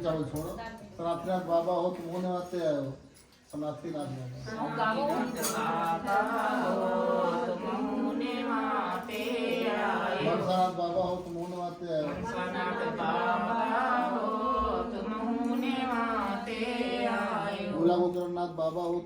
चावल छोड़ो। सनातनाथ बाबा हो तुम होने आते आए हो। सनातनाथ बरसानाथ बाबा हो तुम होने आते आए हो। गोला गोकर्णनाथ बाबा हो तुम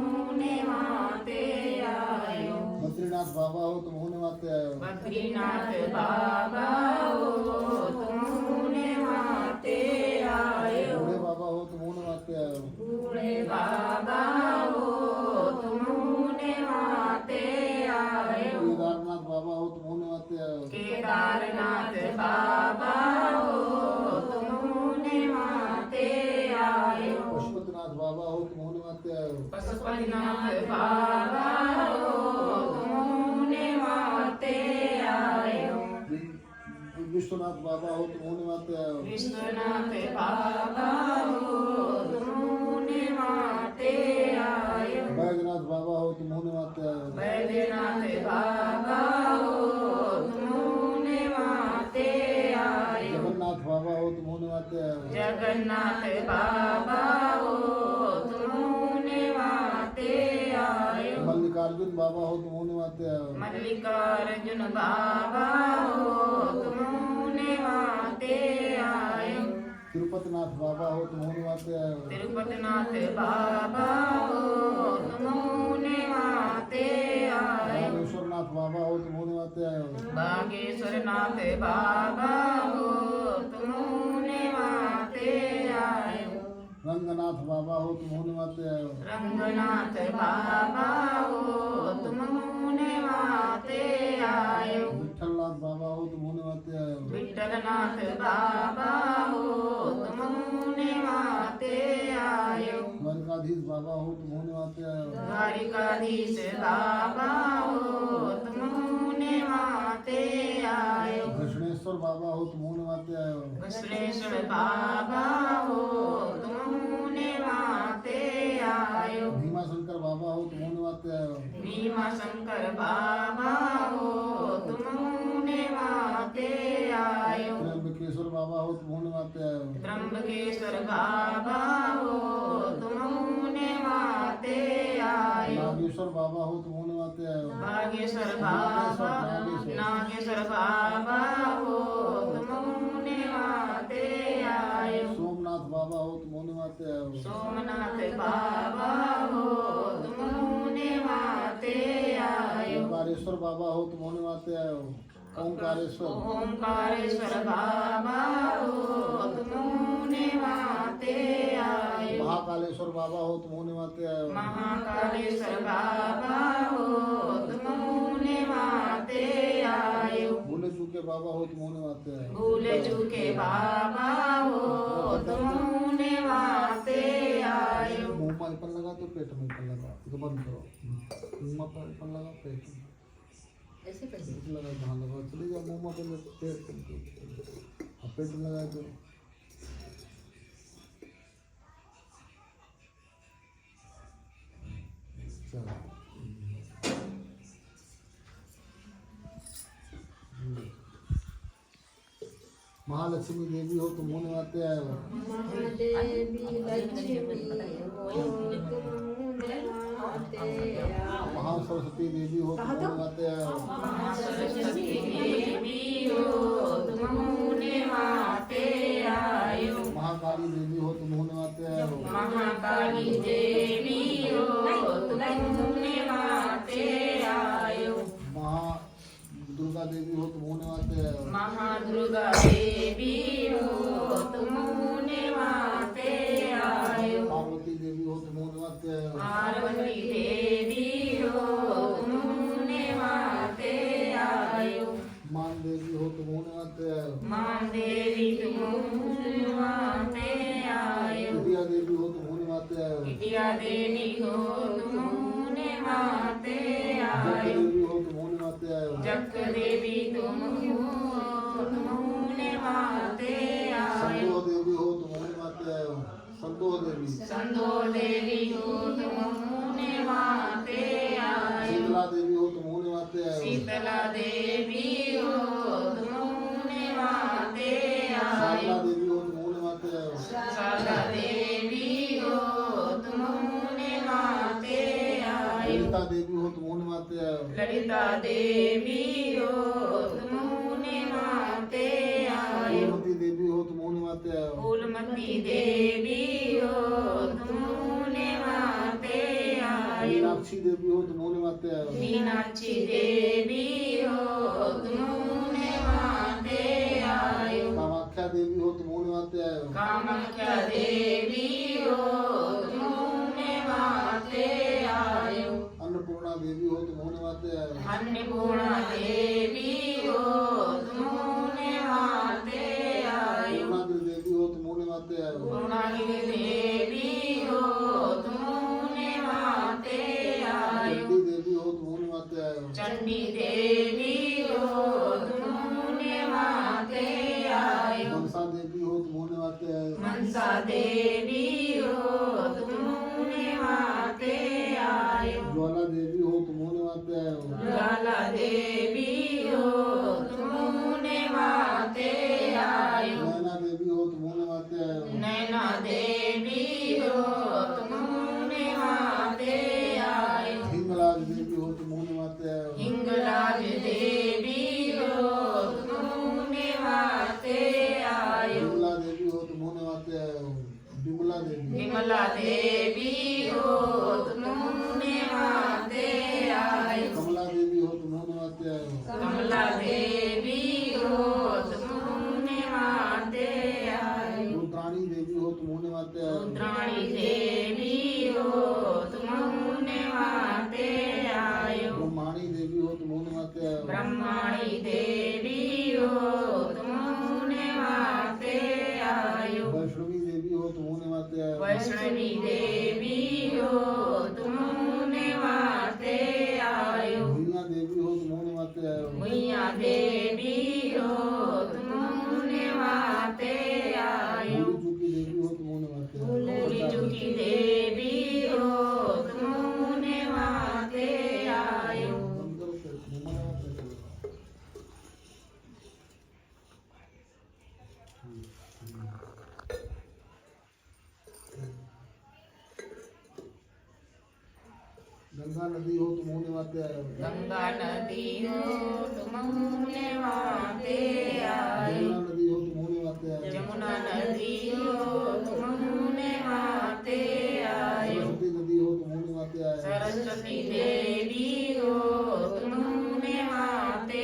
होने आते आए हो। बद्रीनाथ बाबा हो तुम होने आते आए हो। बद्रीनाथ बाबा हो तुम होने आते आए हो। बूढ़े बाबा हो तुम होने आते आए हो। बूढ़े बाबा हो तुम होने आते आए हो। केदारनाथ बाबा हो तुम होने आते आए हो। केदारनाथ बाबा हो तुम होने आते आए हो। पशुपतिनाथ बाबा हो तुम होने आते आए हो। पशुपतिनाथ बाबा हो तुम होने आते आए हो। विश्वनाथ बाबा हो तुम होने आते आए हो। विश्वनाथ बाबा हो तुम होने आते आए हो। बैजनाथ बाबा हो तुम होने आते आए हो। बैद्यनाथ बाबा हो तुम होने आते आए हो। जगन्नाथ बाबा हो तुम होने आते आए हो। जगन्नाथ बाबा हो तुम होने आते आए हो। मल्लिकार्जुन बाबा हो तुम होने आते आए हो। मल्लिकार्जुन बाबा हो तुम होने आते आए हो। तिरुपतिनाथ बाबा हो तुम होने आते आए हो। तिरुपतिनाथ बाबा हो तुम होने आते आए हो। बागेश्वरनाथ बाबा हो तुम होने आते आए हो। बागेश्वरनाथ बाबा हो तुम होने आते आए हो। रंगनाथ बाबा हो तुम होने आते आए हो। रंगनाथ बाबा हो तुम होने आते आए हो। विठलनाथ बाबा हो तुम होने आते आए हो। विठलनाथ बाबा हो तुम होने आते आए हो। द्वारिकाधीश बाबा हो तुम होने आते आए हो। द्वारिकाधीश बाबा हो तुम होने आते आए हो। कृष्णेश्वर बाबा हो तुम होने आते आए हो। कृष्णेश्वर बाबा हो तुम होने आते आए हो। भीमाशंकर बाबा हो तुम होने आते आए हो। भीमा शंकर बाबा हो तुम होने आते आए हो। त्र्यंबकेश्वर बाबा हो तुम होने आते आए हो। त्र्यंबकेश्वर बाबा हो तुम होने आते आए हो। नागेश्वर बाबा हो तुम होने आते आए हो। बागेश्वर बाबा नागेश्वर बाबा हो तुम होने आते आए हो। सोमनाथ बाबा हो तुम होने आते आए हो। सोमनाथ बाबा हो तुम होने आते आए हो। ओंकारेश्वर बाबा हो तुम होने आते आए हो। ओंकारेश्वर ओंकारेश्वर बाबा हो तुम होने आते आए हो। महाकालेश्वर बाबा हो तुम होने आते आए हो। महाकालेश्वर बाबा हो तुम होने आते आए हो। भूले चूके बाबा हो तुम होने आते आए हो। भूले चूके बाबा हो तुम होने आते आए हो। मुंह पर पन लगा तो पेट में पन लगा तो बंद करो। मुंह पर पन लगा पेट में ऐसे कैसे लगा जहाँ लगा चले जाओ। मुंह में पहले पेट पेट में लगा दो। चलो महालक्ष्मी देवी हो तुम होने आते आए हो। महादेवी लक्ष्मी हो तुम होने आते आए हो। महासरस्वती देवी हो तुम होने आते आए हो। सरस्वती देवी हो तुम होने आते आए हो। महाकाली देवी हो तुम होने आते आए हो। महाकाली देवी हो तुम होने आते आए हो। दुर्गा देवी हो तुम होने आते आए हो। महादुर्गा देवी हो तुम होने आते आए हो। पार्वती देवी हो तुम होने आते आए हो। पार्वती देवी हो तुम होने आते आए हो। मान देवी हो तुम होने आते आए हो। मान देवी तुम होने आते आए हो। बिटिया देवी हो तुम होने आते आए हो। बिटिया देवी हो तुम होने आते जग आए हो। देवी हो तुम होने आते आए हो। जग देवी तुम हो तुम होने आते आए हो। संतोष देवी हो तुम होने आते आए हो। संतोष देवी संतो देवी हो तुम होने वाते आयो। शीतला देवी हो तुमने वाते शारदा आयो। देवी हो तुमने वाते आयो। शारदा देवी हो तुमने वाते आयो। ललिता देवी हो तुमने वाते आयो। ललिता देवी हो तुमने वाते आयो। फूलमती देवी हो तुमने वाते आयो। फूलमती देवी हो तुमने वाते आयो। मीनाक्षी देवी हो तुमने वाते आयो। मीनाक्षी देवी हो तुमने वाते आयो। कामाख्या देवी हो तुमने वाते आयो। कामाख्या देवी हो तुमने वाते आयो। अन्नपूर्णा देवी हो तुमने वाते आयो। अन्नपूर्णा देवी हो तुमने वाते आयो। पूर्णागिरि देवी हो तुमने वाते आयो। पूर्णागिरि देवी हो तुमने वाते आयो। चंडी देवी हो तुमने वाते आयो। चंडी देवी हो तुमने वाते आयो। मनसा देवी हो तुमने वाते आयो। मनसा देवी हो तुमने वाते आयो। ज्वाला देवी हो तुमने वाते आयो। ज्वाला देवी हो तुमने वाते आयो। नैना देवी हो तुमने वाते आयो। नैना देवी हो तुमने वाते आयो। हिंगलाज देवी हो तुमने वाते आयो। हिंगलाज देवी हो तुमने वाते आयो। विमला देवी हो तुमने वाते आयो। विमला देवी विमला देवी हो तुमने वाते आयो। कमला देवी हो तुमने वाते आयो। कमला देवी हो तुमने वाते आयो। रुद्राणी देवी हो तुमने वाते आयो। रुद्राणी देवी हो तुमने वाते आयो। ब्रह्माणी देवी हो तुमने वाते आयो। ब्रह्माणी देवी हो तुमने वाते आयो। वैष्णवी देवी हो तुमने वाते आयो। वैष्णवी देवी हो तुमने वाते आयो। भैया देवी हो तुमने वाते आयो। मैया देवी हो तुमने वाते आयो। भूली चुकी देवी हो तुमने वाते आयो। भूली चुकी देवी हो तुमने वाते आयो। गंगा नदी हो तुमने वाते आयो। गंगा नदी हो तुमने वाते आयो। यमुना नदी हो तुमने वाते आयो। यमुना नदी हो तुमने वाते आयो। सरस्वती नदी हो तुमने वाते आयो। सरस्वती देवी हो तुमने वाते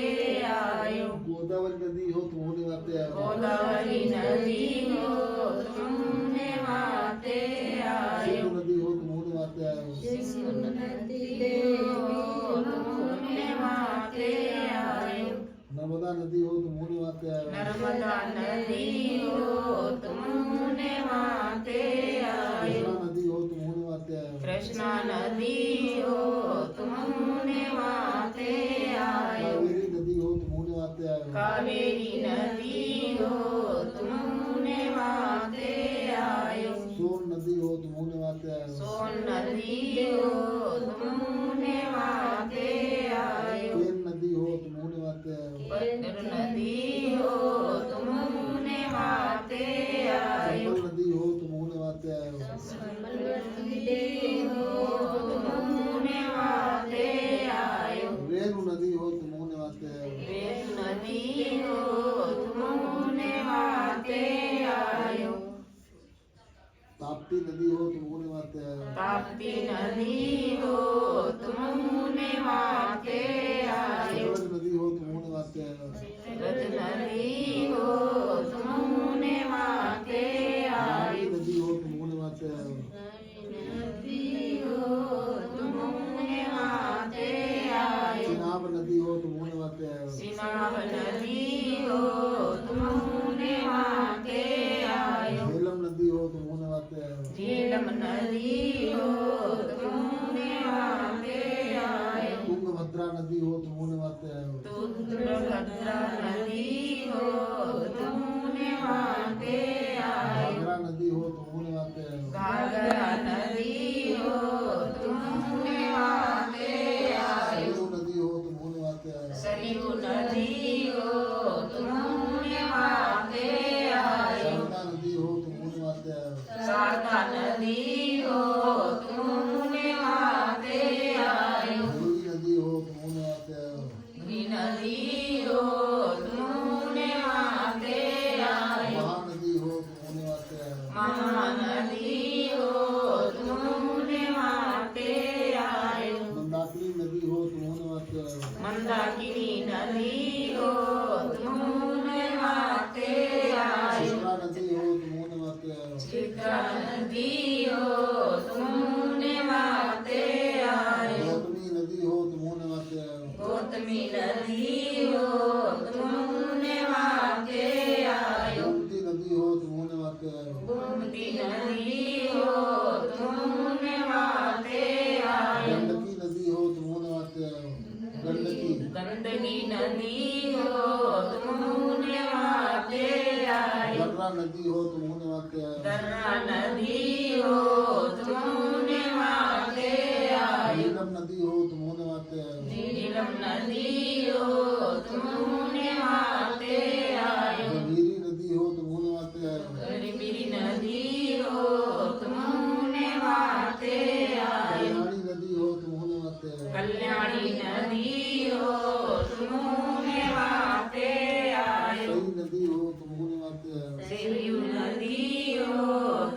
आयो। गोदावरी नदी हो तुमने वाते आयो। गोदावरी नदी हो तुमने वाते आयो। सिंधु नदी हो तुमने वाते आयो। सिंधु नदी हो तुमने वाते आयो। नर्मदा नदी हो तुमने वाते आयो। नर्मदा नदी हो तुमने वाते आयो। कृष्णा नदी हो तुमने वाते आयो। कृष्णा नदी हो तुमने वाते आयो। कावेरी नदी हो तुमने वाते आयो। कावेरी नदी हो तुमने वाते आयो। सोन नदी हो तुमने वाते आयो। सोन नदी हो तुमने वाते आयो। केन नदी हो तुमने वाते आयो। पद्म नदी हो तुमने वाते आयो। चंबल नदी हो तुमने वाते आयो। नदी हो तुमने वाते आयो। रेणु नदी हो तुमने वाते आयो। रेणु नदी हो तुमने वाते आयो। ताप्ती नदी हो तुमने वाते आयो। ताप्ती नदी हो तुमने वाते आयो। सरज नदी हो तुमने वाते आयो। रत नदी हो तुमने वाते नारायणी आयो। नदी हो तुमने वाते आयो। नदी हो तुमने वाते आयो। चिनाब नदी हो तुमने वाते आयो। सिनाब नदी हो तुमने वाते आयो। झेलम नदी हो तुमने वाते आयो। झेलम नदी हो तुमने वाते आयो। तुंगभद्रा नदी हो तुमने वाते आयो। तुंगभद्रा नदी हो तुमने वाते आयो। घाघरा नदी हो तुमने वाते आयो। घाघरा नदी हो तुमने वाते आयो। सरयू नदी हो तुमने મંદાકિની નદીઓ તુમને વાતે આયો શિપ્રા નદી હો તુમને વાતે આયો શિપ્રા નદીઓ તુમને વાતે આયો ગૌતમી નદી હો તુમને વાતે આયો ગૌતમી નદીઓ તુમને વાતે આયો ગોમતી નદી હો તુમને વાતે આયો ગોમતી નદીઓ તુમને વાતે આયો ગંડકી નદી હો તુમને વાતે આયો ગંડકી ગંદકી નદીઓ તુમને વાતે આયો ગર્રા નદી હો તુમને વાતે આયો દર્રા નદીઓ તુમને વાતે આયો નીલમ નદી હો તુમને વાતે આયો નીલમ નદીઓ તુમને વાતે આયો ગંભીરી નદી હો તુમને વાતે આયો ગરીબી નદીઓ તુમને વાતે આયો કલ્યાણી નદી હો તુમને વાતે આયો કલ્યાણી નદીઓ તુમને વાતે આયો સહી નદી હો તુમને વાતે આયો સેવયુ નદીઓ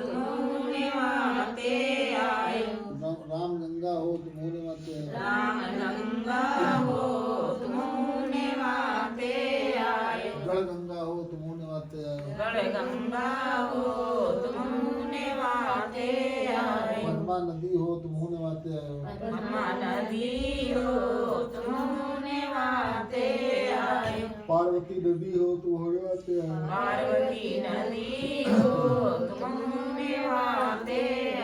તુમને વાતે આયો રામ ગંગા હો તુમને વાતે આયો રામ ગંગા હો તુમને વાતે આયો જળ ગંગા હો તુમને વાતે આયો ગળ ગંગા હો તુમને વાતે આયો પદ્મા નદી હો તુમને વાતે આયો મમ્મા નદીઓ તુમને વાતે આયો पार्वती नदी हो तुम्हारे वाते आयो પાર્વતી નદીઓ તુમને વાતે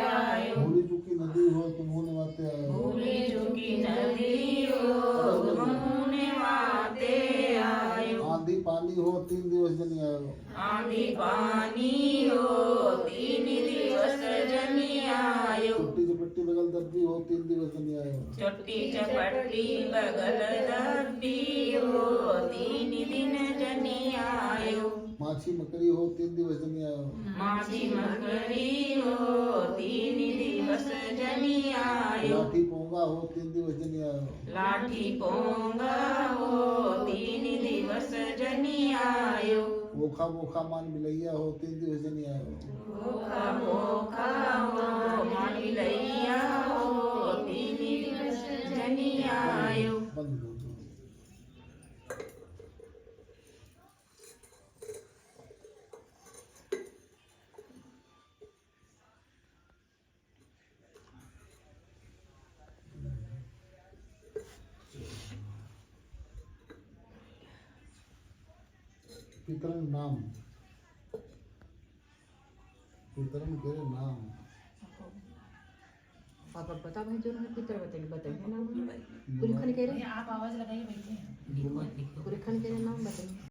આયો भूली चुकी नदी हो तुम्हारे वाते आयो ભૂલી ચૂકી નદીઓ તુમને વાતે આયો आंधी पानी हो 3 दिवस जनी आयो આંધી પાણીઓ 3 દિવસ જની આયો छुट्टी झपट्टी बगल दर्दी हो 3 दिवस जनी आयो ચોટી ચપટી બગલ દર્દીઓ 3 દિન જની આયો माछी मकड़ी हो 3 दिवस जनी आयो માછી મકડીઓ 3 દિવસ જની આયો लाठी पोंगा हो 3 दिवस जनी आयो લાઠી પોંગાઓ 3 દિવસ જની આયો बोखा बोखा मान मिलैया हो 3 दिवस जनी आयो ભોખા ભોખાઓ મારી લઈયાઓ 3 દિવસ જની આયો बंद कर दो पितरन नाम पितरन के नाम पापा बता भाई जो है पितर बताइए नाम पूरी खन कह रहे आप आवाज लगाइए बैठे हैं पूरी खन कह रहे नाम बताइए